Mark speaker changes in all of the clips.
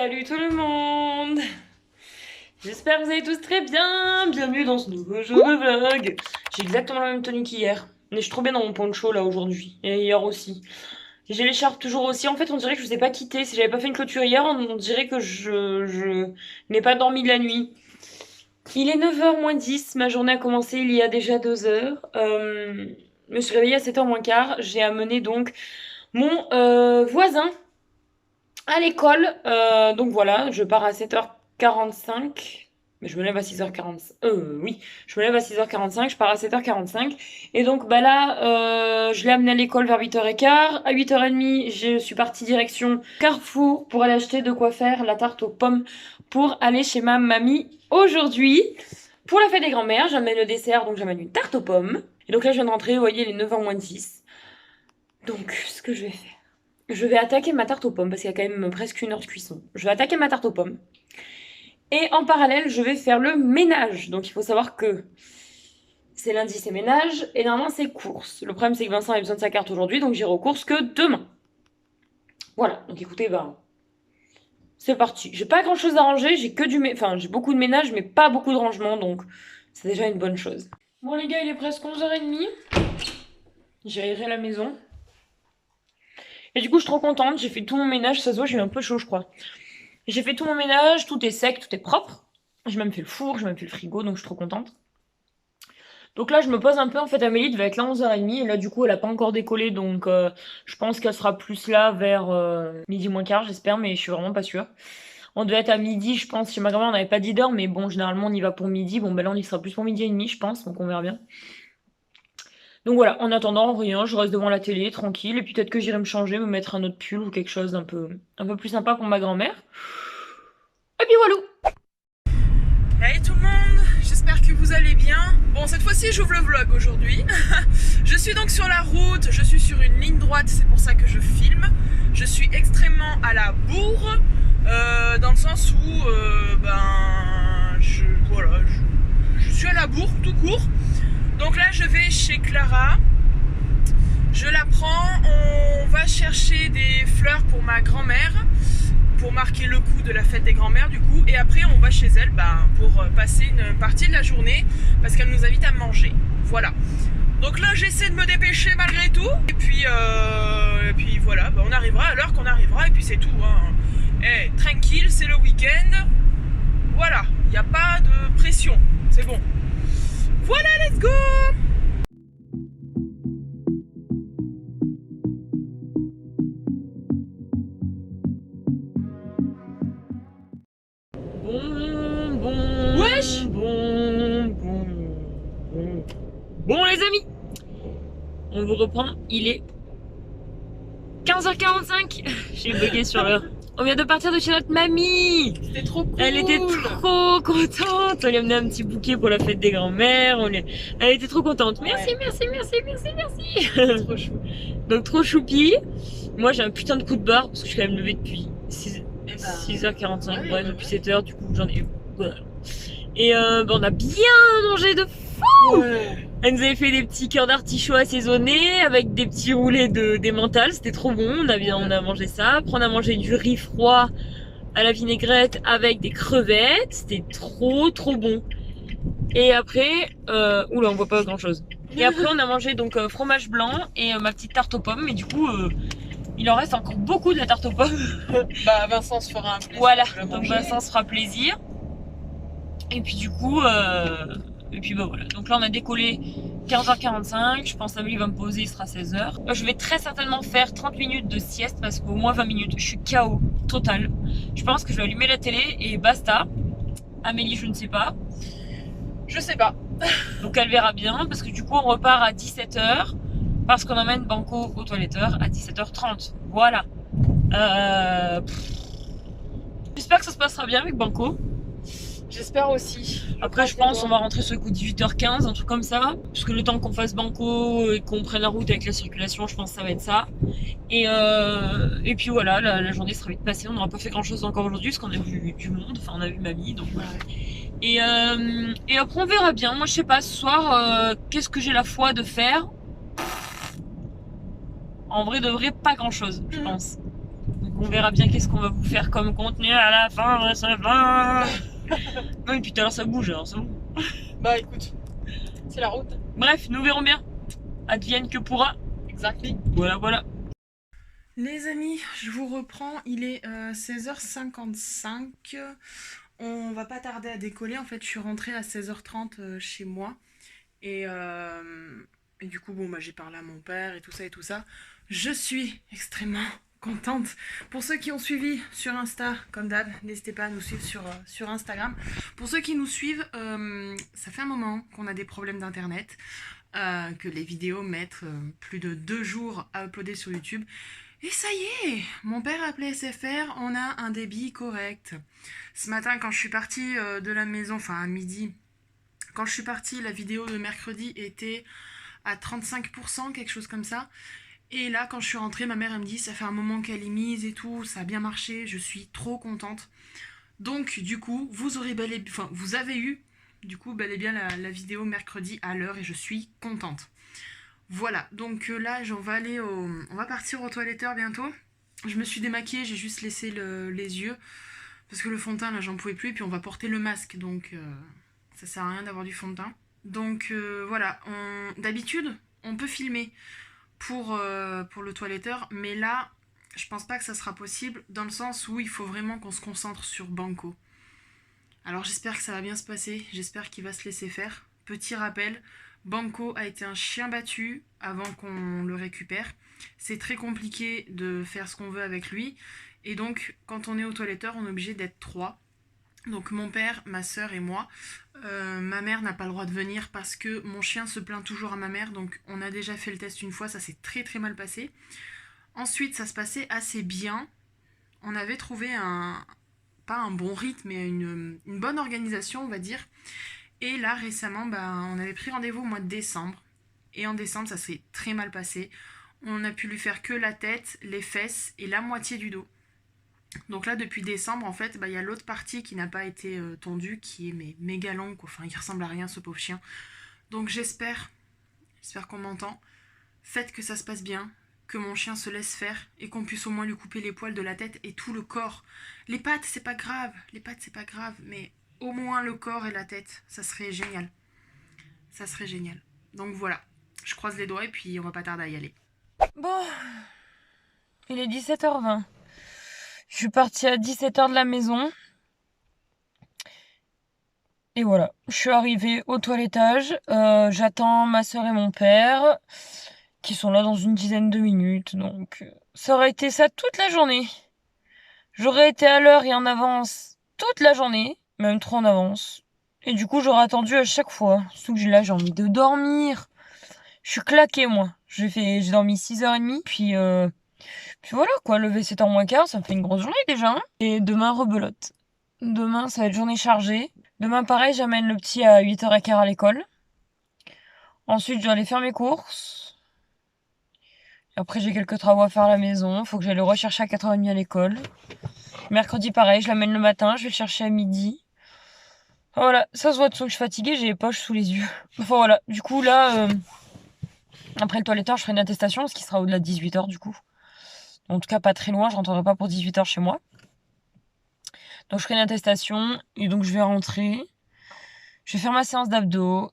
Speaker 1: Salut tout le monde. J'espère que vous allez tous très bien. Bienvenue dans ce nouveau jour de vlog. J'ai exactement la même tenue qu'hier. Mais je suis trop bien dans mon poncho là aujourd'hui. Et hier aussi. Et j'ai l'écharpe toujours aussi. En fait, on dirait que je vous ai pas quitté. Si j'avais pas fait une clôture hier, on dirait que je n'ai pas dormi de la nuit. Il est 9h moins 10. Ma journée a commencé il y a déjà 2 heures. Je me suis réveillée à 7h moins quart. J'ai amené donc mon voisin à l'école. Donc voilà, je pars à 7h45. Mais je me lève à 6h45. Oui, je me lève à 6h45, je pars à 7h45. Et donc bah là, je l'ai amené à l'école vers 8h15. À 8h30, je suis partie direction Carrefour pour aller acheter de quoi faire la tarte aux pommes pour aller chez ma mamie aujourd'hui. Pour la fête des grands-mères, j'amène le dessert, donc j'amène une tarte aux pommes. Et donc là, je viens de rentrer, vous voyez, les 9h moins 10. Donc, ce que je vais faire, je vais attaquer ma tarte aux pommes parce qu'il y a quand même presque 1 heure de cuisson. Je vais attaquer ma tarte aux pommes. Et en parallèle, je vais faire le ménage. Donc il faut savoir que c'est lundi, c'est ménage. Et normalement, c'est courses. Le problème, c'est que Vincent a besoin de sa carte aujourd'hui. Donc j'irai aux courses que demain. Voilà. Donc écoutez, bah, c'est parti. J'ai pas grand chose à ranger. J'ai que enfin, j'ai beaucoup de ménage, mais pas beaucoup de rangement. Donc c'est déjà une bonne chose. Bon, les gars, il est presque 11h30. J'aérerai la maison. Et du coup, je suis trop contente. J'ai fait tout mon ménage. Ça se voit, j'ai eu un peu chaud, je crois. J'ai fait tout mon ménage. Tout est sec, tout est propre. J'ai même fait le four, j'ai même fait le frigo, donc je suis trop contente. Donc là, je me pose un peu. En fait, Amélie devait être là 11h30. Et là, du coup, elle a pas encore décollé. Donc, je pense qu'elle sera plus là vers midi moins quart, j'espère. Mais je suis vraiment pas sûre. On devait être à midi, je pense. Chez ma grand-mère, on n'avait pas dit d'heure. Mais bon, généralement, on y va pour midi. Bon, ben là, on y sera plus pour midi et demi, je pense. Donc, on verra bien. Donc voilà, en attendant, rien, je reste devant la télé, tranquille, et puis peut-être que j'irai me changer, me mettre un autre pull ou quelque chose d'un peu plus sympa pour ma grand-mère. Et puis voilà.
Speaker 2: Hey tout le monde, j'espère que vous allez bien. Bon, cette fois-ci j'ouvre le vlog aujourd'hui. Je suis donc sur la route, je suis sur une ligne droite, c'est pour ça que je filme. Je suis extrêmement à la bourre, dans le sens où, je suis à la bourre tout court. Donc là je vais chez Clara, je la prends, on va chercher des fleurs pour ma grand-mère, pour marquer le coup de la fête des grands-mères du coup, et après on va chez elle pour passer une partie de la journée parce qu'elle nous invite à manger. Voilà. Donc là j'essaie de me dépêcher malgré tout, et puis voilà, on arrivera à l'heure qu'on arrivera, et puis c'est tout, hein. Tranquille, c'est le week-end. Voilà, il n'y a pas de pression, c'est bon. Voilà, let's go!
Speaker 1: Wesh. Bon les amis, on vous reprend, il est 15h45. J'ai bugué sur l'heure. On vient de partir de chez notre mamie.
Speaker 2: C'était trop cool.
Speaker 1: Elle était trop contente. On lui a amené un petit bouquet pour la fête des grands-mères. Elle était trop contente. Merci,
Speaker 2: Ouais.
Speaker 1: merci.
Speaker 2: Trop chou.
Speaker 1: Donc trop choupi. Moi j'ai un putain de coup de barre parce que je suis quand même levée depuis 6h45. Ouais, depuis 7h. Du coup j'en ai... Voilà. Et on a bien mangé de fou.
Speaker 2: Ouais.
Speaker 1: Elle nous avait fait des petits cœurs d'artichaut assaisonnés avec des petits roulés d'emmental, c'était trop bon, on a mangé ça. Après on a mangé du riz froid à la vinaigrette avec des crevettes, c'était trop bon. Et après, oula on voit pas grand chose. Et après on a mangé donc fromage blanc et ma petite tarte aux pommes, mais du coup il en reste encore beaucoup de la tarte aux pommes.
Speaker 2: Vincent se fera un plaisir.
Speaker 1: Voilà,
Speaker 2: de la
Speaker 1: donc
Speaker 2: manger.
Speaker 1: Vincent se fera plaisir. Et puis du coup, voilà. Donc là on a décollé 15h45, je pense que Amélie va me poser, il sera 16h. Je vais très certainement faire 30 minutes de sieste parce qu'au moins 20 minutes, je suis KO total. Je pense que je vais allumer la télé et basta. Amélie, je ne sais pas.
Speaker 2: Je sais pas.
Speaker 1: Donc elle verra bien parce que du coup on repart à 17h parce qu'on emmène Banco au toiletteur à 17h30. Voilà. J'espère que ça se passera bien avec Banco.
Speaker 2: J'espère aussi.
Speaker 1: Après, je pense qu'on va rentrer sur le coup de 18h15, un truc comme ça. Parce que le temps qu'on fasse Banco et qu'on prenne la route avec la circulation, je pense que ça va être ça. Et puis voilà, la journée sera vite passée. On n'aura pas fait grand chose encore aujourd'hui parce qu'on a vu du monde. Enfin, on a vu mamie, donc voilà. Et après, on verra bien. Moi, je sais pas, ce soir, qu'est-ce que j'ai la foi de faire? En vrai de vrai, pas grand chose, je pense. Donc on verra bien qu'est-ce qu'on va vous faire comme contenu à la fin de ce vlog. Non, et puis tout à l'heure ça bouge, alors c'est bon.
Speaker 2: Bah écoute, c'est la route.
Speaker 1: Bref, nous verrons bien. Advienne que pourra.
Speaker 2: Exactement.
Speaker 1: Voilà, voilà.
Speaker 2: Les amis, je vous reprends, il est 16h55. On va pas tarder à décoller. En fait, je suis rentrée à 16h30 chez moi. Et du coup, bon, bah, j'ai parlé à mon père et tout ça et tout ça. Je suis extrêmement contente. Pour ceux qui ont suivi sur Insta, comme d'hab, n'hésitez pas à nous suivre sur Instagram. Pour ceux qui nous suivent, ça fait un moment qu'on a des problèmes d'internet, que les vidéos mettent plus de 2 jours à uploader sur YouTube. Et ça y est, mon père a appelé SFR, on a un débit correct. Ce matin, quand je suis partie de la maison, enfin à midi, quand je suis partie, la vidéo de mercredi était à 35%, quelque chose comme ça. Et là, quand je suis rentrée, ma mère elle me dit, ça fait un moment qu'elle est mise et tout, ça a bien marché, je suis trop contente. Donc, du coup, vous avez eu, du coup, bel et bien la vidéo mercredi à l'heure et je suis contente. Voilà, donc là, on va partir au toiletteur bientôt. Je me suis démaquillée, j'ai juste laissé les yeux, parce que le fond de teint, là, j'en pouvais plus, et puis on va porter le masque, donc ça sert à rien d'avoir du fond de teint. Donc voilà, d'habitude, on peut filmer pour le toiletteur, mais là, je pense pas que ça sera possible, dans le sens où il faut vraiment qu'on se concentre sur Banco. Alors j'espère que ça va bien se passer, j'espère qu'il va se laisser faire. Petit rappel, Banco a été un chien battu avant qu'on le récupère. C'est très compliqué de faire ce qu'on veut avec lui. Et donc, quand on est au toiletteur, on est obligé d'être 3. Donc mon père, ma soeur et moi. Ma mère n'a pas le droit de venir parce que mon chien se plaint toujours à ma mère. Donc on a déjà fait le test une fois, ça s'est très très mal passé. Ensuite, ça se passait assez bien. On avait trouvé pas un bon rythme, mais une bonne organisation, on va dire. Et là, récemment, on avait pris rendez-vous au mois de décembre. Et en décembre, ça s'est très mal passé. On a pu lui faire que la tête, les fesses et la moitié du dos. Donc là, depuis décembre, en fait, il y a l'autre partie qui n'a pas été tondue, qui est méga longue, quoi. Enfin, il ressemble à rien, ce pauvre chien. Donc j'espère qu'on m'entend. Faites que ça se passe bien, que mon chien se laisse faire et qu'on puisse au moins lui couper les poils de la tête et tout le corps. Les pattes, c'est pas grave, mais au moins le corps et la tête, ça serait génial. Ça serait génial. Donc voilà, je croise les doigts et puis on va pas tarder à y aller.
Speaker 1: Bon, il est 17h20. Je suis partie à 17h de la maison. Et voilà, je suis arrivée au toilettage. J'attends ma soeur et mon père qui sont là dans une dizaine de minutes. Donc ça aurait été ça toute la journée. J'aurais été à l'heure et en avance toute la journée, même trop en avance. Et du coup, j'aurais attendu à chaque fois. Surtout que là, j'ai envie de dormir. Je suis claquée, moi. J'ai dormi 6h30, puis voilà, quoi. Lever 7h moins quart, ça me fait une grosse journée déjà. Hein. Et demain, rebelote. Demain, ça va être journée chargée. Demain, pareil, j'amène le petit à 8h15 à l'école. Ensuite, je dois aller faire mes courses. Après, j'ai quelques travaux à faire à la maison. Faut que j'aille le rechercher à 4h30 à l'école. Mercredi, pareil, je l'amène le matin. Je vais le chercher à midi. Voilà, ça se voit de toute façon que je suis fatiguée. J'ai les poches sous les yeux. Enfin, voilà. Du coup, là, après le toiletteur, je ferai une attestation, ce qui sera au-delà de 18h, du coup. En tout cas, pas très loin. Je rentrerai pas pour 18h chez moi. Donc, je ferai une attestation. Et donc, je vais rentrer. Je vais faire ma séance d'abdos.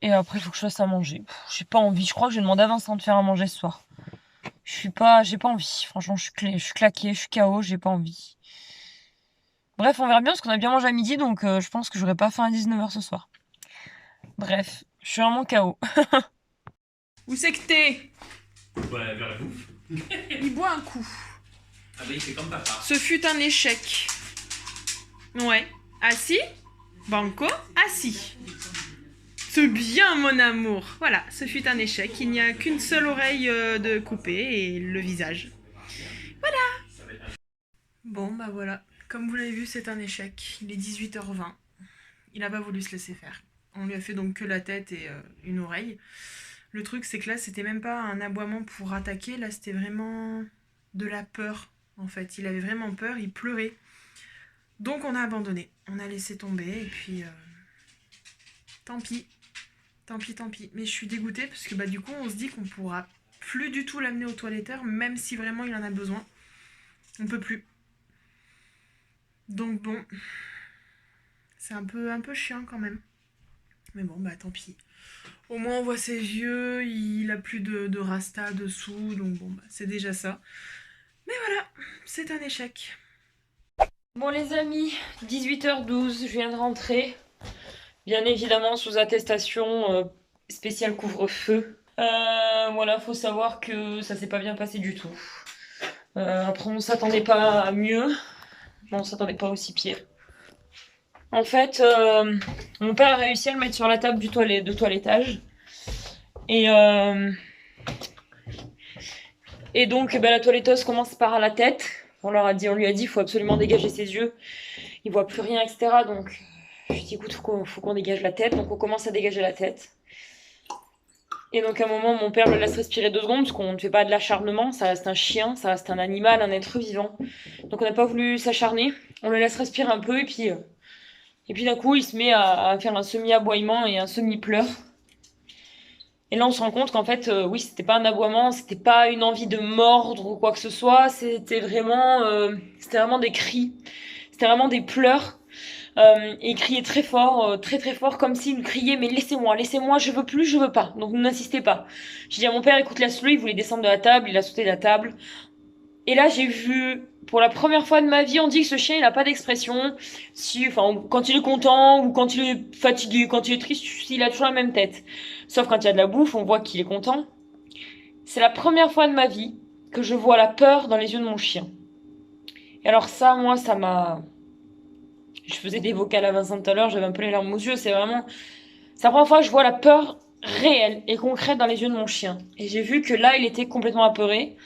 Speaker 1: Et après, il faut que je fasse à manger. J'ai pas envie. Je crois que je vais demander à Vincent de faire à manger ce soir. J'ai pas envie. Franchement, je suis claquée, je suis KO, j'ai pas envie. Bref, on verra bien parce qu'on a bien mangé à midi, donc je pense que j'aurai pas faim à 19h ce soir. Bref, je suis vraiment KO.
Speaker 2: Où c'est que t'es?
Speaker 3: Ouais, vers la bouffe.
Speaker 2: Il boit un coup.
Speaker 3: Ah bah il fait comme papa.
Speaker 2: Ce fut un échec. Ouais. Assis? Banco? Assis. C'est bien, mon amour. Voilà, ce fut un échec. Il n'y a qu'une seule oreille de coupée et le visage. Voilà. Bon, voilà. Comme vous l'avez vu, c'est un échec. Il est 18h20. Il n'a pas voulu se laisser faire. On lui a fait donc que la tête et une oreille. Le truc, c'est que là, c'était même pas un aboiement pour attaquer. Là, c'était vraiment de la peur, en fait. Il avait vraiment peur, il pleurait. Donc, on a abandonné. On a laissé tomber et puis... tant pis. Tant pis. Mais je suis dégoûtée parce que du coup, on se dit qu'on pourra plus du tout l'amener au toiletteur, même si vraiment il en a besoin. On peut plus. Donc bon, c'est un peu chiant quand même. Mais bon, bah tant pis. Au moins on voit ses yeux, il a plus de rasta dessous, donc bon, bah, c'est déjà ça. Mais voilà, c'est un échec.
Speaker 1: Bon les amis, 18h12, je viens de rentrer. Bien évidemment sous attestation spéciale couvre-feu. Voilà, faut savoir que ça s'est pas bien passé du tout. Après on s'attendait pas à mieux, mais on s'attendait pas aussi pire. En fait, mon père a réussi à le mettre sur la table de toilettage. Et donc bah, la toiletteuse commence par la tête. On lui a dit, il faut absolument dégager ses yeux. Il voit plus rien, etc. Donc je lui ai dit, écoute, faut qu'on dégage la tête. Donc on commence à dégager la tête. Et donc à un moment, mon père le laisse respirer 2 secondes, parce qu'on ne fait pas de l'acharnement, ça reste un chien, ça reste un animal, un être vivant. Donc on n'a pas voulu s'acharner, on le laisse respirer un peu, et puis d'un coup, il se met à faire un semi-aboiement et un semi-pleur. Et là, on se rend compte qu'en fait, oui, c'était pas un aboiement, c'était pas une envie de mordre ou quoi que ce soit, c'était vraiment des cris, c'était vraiment des pleurs. Et il criait très fort, très très fort, comme s'il nous criait, mais laissez-moi, je veux plus, je veux pas. Donc n'insistez pas. J'ai dit à mon père, écoute, laisse-le, il voulait descendre de la table, il a sauté de la table. Et là, j'ai vu, pour la première fois de ma vie, on dit que ce chien, il a pas d'expression. Quand il est content, ou quand il est fatigué, quand il est triste, il a toujours la même tête. Sauf quand il y a de la bouffe, on voit qu'il est content. C'est la première fois de ma vie que je vois la peur dans les yeux de mon chien. Et alors ça, moi, ça m'a... Je faisais des vocales à Vincent tout à l'heure, j'avais un peu les larmes aux yeux, c'est la première fois que je vois la peur réelle et concrète dans les yeux de mon chien. Et j'ai vu que là, il était complètement apeuré.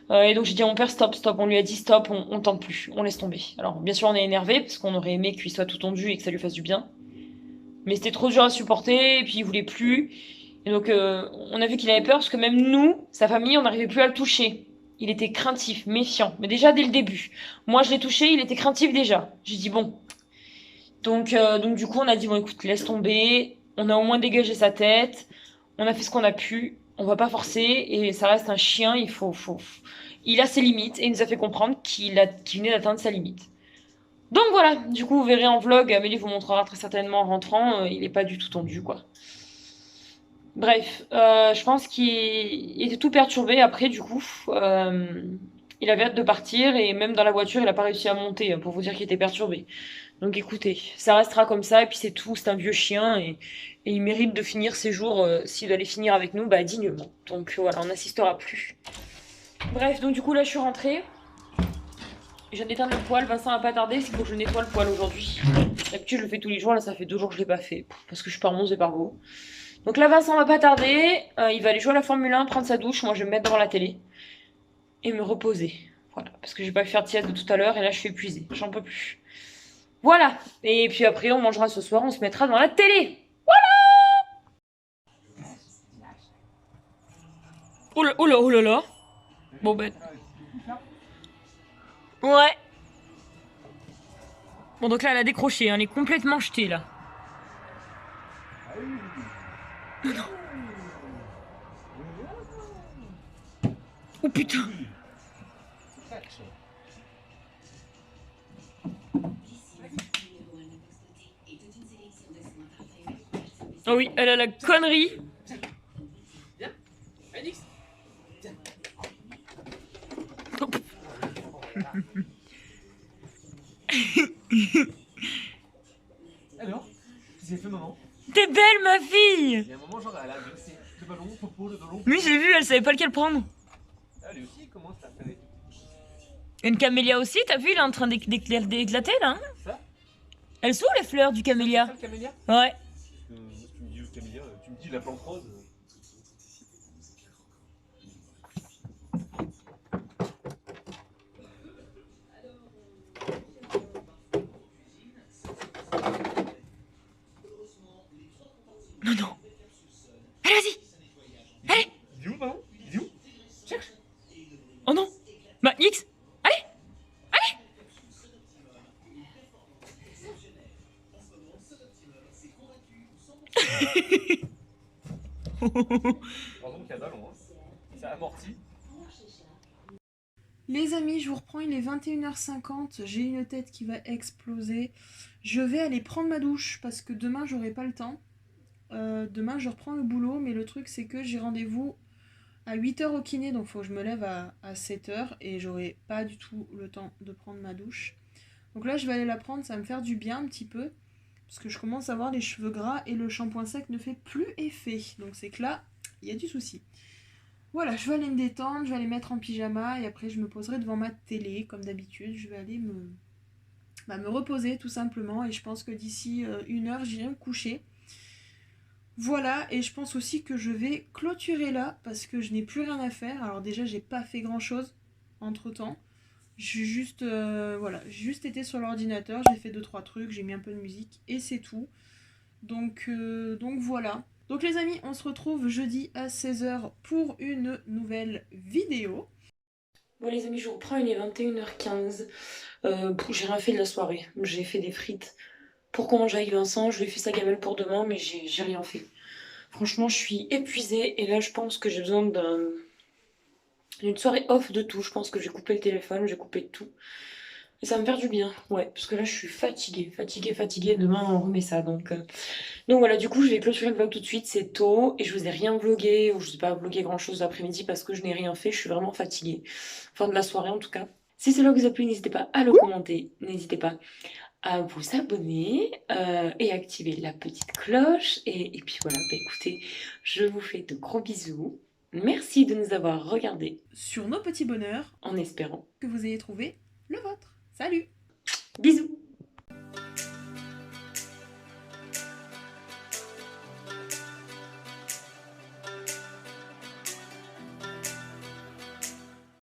Speaker 1: Et donc j'ai dit à mon père, stop, on lui a dit stop, on tente plus, on laisse tomber. Alors bien sûr on est énervé, parce qu'on aurait aimé qu'il soit tout tendu et que ça lui fasse du bien. Mais c'était trop dur à supporter, et puis il voulait plus. Et donc on a vu qu'il avait peur, parce que même nous, sa famille, on n'arrivait plus à le toucher. Il était craintif, méfiant, mais déjà dès le début. Moi je l'ai touché, il était craintif déjà. J'ai dit bon... Donc du coup, on a dit, bon, écoute, laisse tomber. On a au moins dégagé sa tête. On a fait ce qu'on a pu. On va pas forcer. Et ça reste un chien. Il a ses limites. Et il nous a fait comprendre qu'il venait d'atteindre sa limite. Donc voilà. Du coup, vous verrez en vlog. Amélie vous montrera très certainement en rentrant. Il est pas du tout tendu, quoi. Bref. Je pense qu'il était tout perturbé après, du coup. Il avait hâte de partir. Et même dans la voiture, il a pas réussi à monter. Pour vous dire qu'il était perturbé. Donc écoutez, ça restera comme ça, et puis c'est tout, c'est un vieux chien, et il mérite de finir ses jours, s'il doit les finir avec nous, bah dignement. Donc voilà, on n'assistera plus. Bref, donc du coup là je suis rentrée, je viens d'éteindre le poêle, Vincent n'a pas tardé, c'est faut que je nettoie le poêle aujourd'hui. D'habitude je le fais tous les jours, là ça fait 2 jours que je l'ai pas fait, parce que je suis par Mons et par Vaux. Donc là Vincent va pas tarder, il va aller jouer à la Formule 1, prendre sa douche, moi je vais me mettre devant la télé, et me reposer. Voilà, parce que j'ai pas pu faire de sieste de tout à l'heure, et là je suis épuisée, j'en peux plus. Voilà, et puis après on mangera ce soir, on se mettra devant la télé. Voilà. Oh là là. Bon ben. Ouais. Bon donc là elle a décroché, hein, elle est complètement jetée là. Non. Oh putain. Oh oui, elle a la connerie.
Speaker 2: Viens, Alix. Viens.
Speaker 3: Alors, qu'est-ce que fait maman?
Speaker 1: T'es belle ma fille.
Speaker 3: Il y a un moment genre elle a glissé le ballon, popo, le ballon.
Speaker 1: Oui j'ai vu, elle savait pas lequel prendre.
Speaker 3: Ah lui aussi comment ça fait?
Speaker 1: Une camélia aussi, t'as vu, il est en train d'éclater là, hein.
Speaker 3: Ça?
Speaker 1: Elles sont où les fleurs du camélia?
Speaker 3: C'est ça le camélia?
Speaker 1: Ouais.
Speaker 3: Si tu me dis le camélia, tu me dis la plante rose.
Speaker 1: Non, non. Allez, vas-y. Allez.
Speaker 3: Il est où ballon? Il est où? Cherche.
Speaker 1: Oh non. Bah, X. Allez. Allez.
Speaker 3: Heureusement qu'il y a ballon, hein. Ça amortit.
Speaker 2: Les amis, je vous reprends, il est 21h50, j'ai une tête qui va exploser. Je vais aller prendre ma douche parce que demain j'aurai pas le temps. Demain je reprends le boulot, mais le truc c'est que j'ai rendez-vous à 8h au kiné, donc faut que je me lève à 7h et j'aurai pas du tout le temps de prendre ma douche. Donc là je vais aller la prendre, ça va me faire du bien un petit peu, parce que je commence à avoir les cheveux gras et le shampoing sec ne fait plus effet. Donc c'est que là, il y a du souci. Voilà, je vais aller me détendre, je vais aller mettre en pyjama et après je me poserai devant ma télé comme d'habitude. Je vais aller me reposer tout simplement et je pense que d'ici 1 heure j'irai me coucher. Voilà, et je pense aussi que je vais clôturer là parce que je n'ai plus rien à faire. Alors déjà j'ai pas fait grand chose entre temps. J'ai juste, voilà, j'ai juste été sur l'ordinateur, j'ai fait 2-3 trucs, j'ai mis un peu de musique et c'est tout. Donc voilà. Donc les amis, on se retrouve jeudi à 16h pour une nouvelle vidéo.
Speaker 1: Bon les amis, je vous reprends, il est 21h15. J'ai rien fait de la soirée. J'ai fait des frites pour qu'on mange avec Vincent. Je lui ai fait sa gamelle pour demain, mais j'ai rien fait. Franchement, je suis épuisée et là, je pense que j'ai besoin d'une soirée off de tout. Je pense que j'ai coupé le téléphone, j'ai coupé tout. Et ça va me faire du bien, ouais, parce que là, je suis fatiguée. Demain, on remet ça, donc voilà, du coup, je vais clôturer le vlog tout de suite. C'est tôt et je vous ai rien vlogué, ou je ne sais pas vloguer grand-chose l'après-midi parce que je n'ai rien fait. Je suis vraiment fatiguée. Fin de la soirée, en tout cas. Si cela vous a plu, n'hésitez pas à le commenter. N'hésitez pas à vous abonner et activer la petite cloche. Et puis voilà, bah écoutez, je vous fais de gros bisous. Merci de nous avoir regardés
Speaker 2: Sur nos petits bonheurs,
Speaker 1: en espérant
Speaker 2: que vous ayez trouvé le vôtre. Salut!
Speaker 1: Bisous!